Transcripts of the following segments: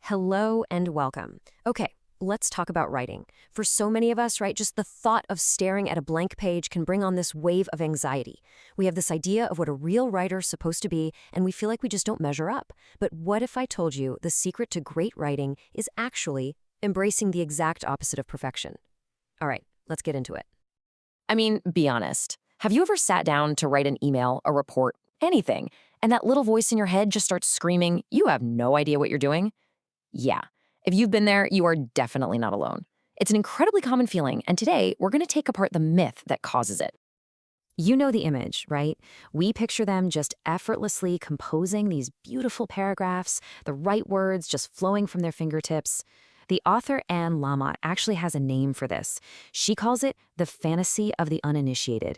Hello and welcome. Okay, let's talk about writing. For so many of us, right, just the thought of staring at a blank page can bring on this wave of anxiety. We have this idea of what a real writer's supposed to be, and we feel like we just don't measure up. But what if I told you the secret to great writing is actually embracing the exact opposite of perfection? All right, let's get into it. I mean, be honest. Have you ever sat down to write an email, a report, anything, and that little voice in your head just starts screaming, you have no idea what you're doing? Yeah. If you've been there, you are definitely not alone. It's an incredibly common feeling, and today we're going to take apart the myth that causes it. You know the image, right? We picture them just effortlessly composing these beautiful paragraphs, the right words just flowing from their fingertips. The author Anne Lamott actually has a name for this. She calls it the fantasy of the uninitiated.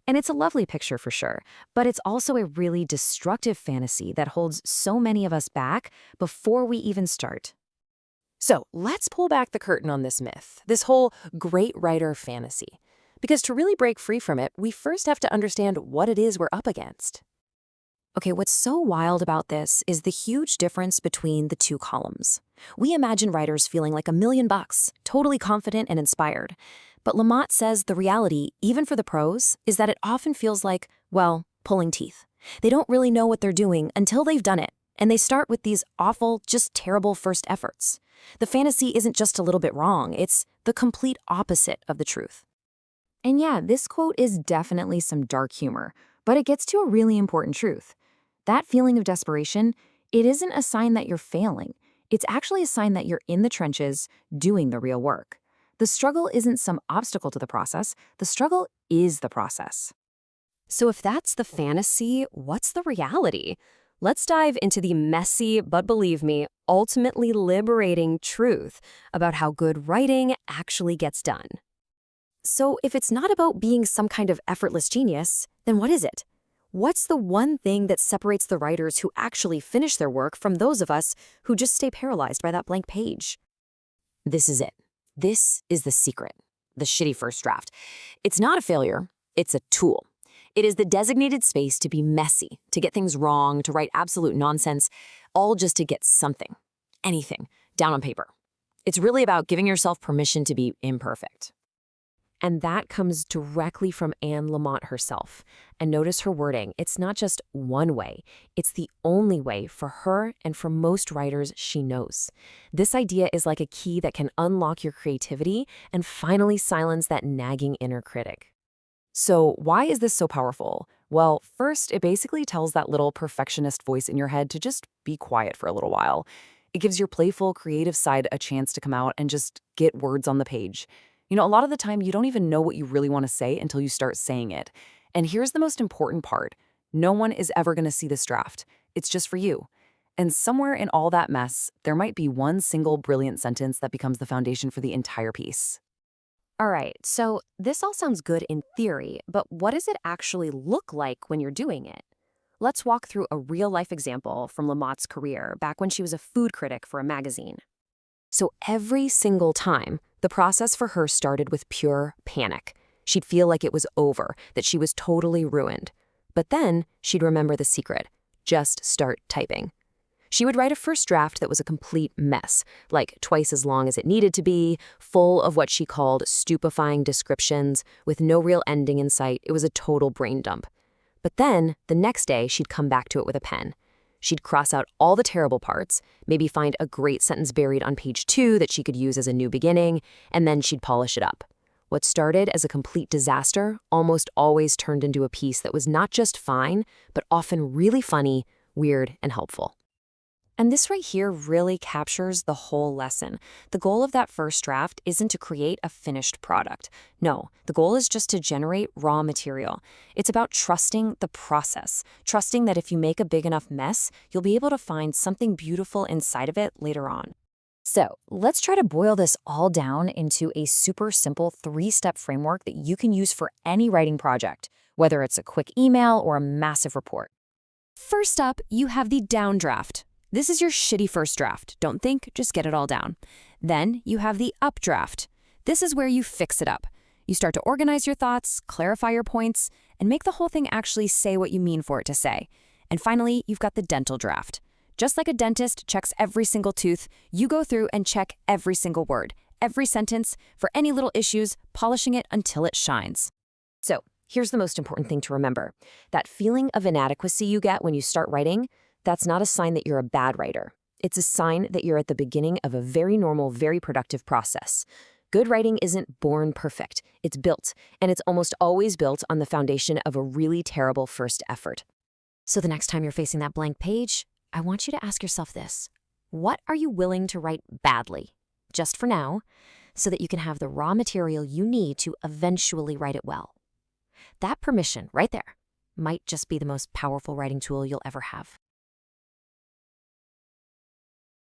And it's a lovely picture for sure, but it's also a really destructive fantasy that holds so many of us back before we even start. So let's pull back the curtain on this myth, this whole great writer fantasy. Because to really break free from it, we first have to understand what it is we're up against. Okay, what's so wild about this is the huge difference between the two columns. We imagine writers feeling like $1,000,000, totally confident and inspired. But Lamott says the reality, even for the pros, is that it often feels like, well, pulling teeth. They don't really know what they're doing until they've done it, and they start with these awful, just terrible first efforts. The fantasy isn't just a little bit wrong, it's the complete opposite of the truth. And yeah, this quote is definitely some dark humor, but it gets to a really important truth. That feeling of desperation, it isn't a sign that you're failing. It's actually a sign that you're in the trenches, doing the real work. The struggle isn't some obstacle to the process. The struggle is the process. So if that's the fantasy, what's the reality? Let's dive into the messy, but believe me, ultimately liberating truth about how good writing actually gets done. So if it's not about being some kind of effortless genius, then what is it? What's the one thing that separates the writers who actually finish their work from those of us who just stay paralyzed by that blank page? This is it. This is the secret, the shitty first draft. It's not a failure, it's a tool. It is the designated space to be messy, to get things wrong, to write absolute nonsense, all just to get something, anything, down on paper. It's really about giving yourself permission to be imperfect. And that comes directly from Anne Lamott herself. And notice her wording. It's not just one way. It's the only way for her and for most writers she knows. This idea is like a key that can unlock your creativity and finally silence that nagging inner critic. So why is this so powerful? Well, first, it basically tells that little perfectionist voice in your head to just be quiet for a little while. It gives your playful, creative side a chance to come out and just get words on the page. You know, a lot of the time, you don't even know what you really want to say until you start saying it. And here's the most important part. No one is ever going to see this draft. It's just for you. And somewhere in all that mess, there might be one single brilliant sentence that becomes the foundation for the entire piece. All right, so this all sounds good in theory, but what does it actually look like when you're doing it? Let's walk through a real-life example from Lamott's career back when she was a food critic for a magazine. So every single time, the process for her started with pure panic. She'd feel like it was over, that she was totally ruined. But then she'd remember the secret. Just start typing. She would write a first draft that was a complete mess, like twice as long as it needed to be, full of what she called stupefying descriptions, with no real ending in sight. It was a total brain dump. But then, the next day, she'd come back to it with a pen. She'd cross out all the terrible parts, maybe find a great sentence buried on page 2 that she could use as a new beginning, and then she'd polish it up. What started as a complete disaster almost always turned into a piece that was not just fine, but often really funny, weird, and helpful. And this right here really captures the whole lesson. The goal of that first draft isn't to create a finished product. No, the goal is just to generate raw material. It's about trusting the process, trusting that if you make a big enough mess, you'll be able to find something beautiful inside of it later on. So let's try to boil this all down into a super simple 3-step framework that you can use for any writing project, whether it's a quick email or a massive report. First up, you have the down draft. This is your shitty first draft. Don't think, just get it all down. Then you have the up draft. This is where you fix it up. You start to organize your thoughts, clarify your points, and make the whole thing actually say what you mean for it to say. And finally, you've got the dental draft. Just like a dentist checks every single tooth, you go through and check every single word, every sentence, for any little issues, polishing it until it shines. So, here's the most important thing to remember. That feeling of inadequacy you get when you start writing, that's not a sign that you're a bad writer. It's a sign that you're at the beginning of a very normal, very productive process. Good writing isn't born perfect. It's built, and it's almost always built on the foundation of a really terrible first effort. So the next time you're facing that blank page, I want you to ask yourself this. What are you willing to write badly, just for now, so that you can have the raw material you need to eventually write it well? That permission right there might just be the most powerful writing tool you'll ever have.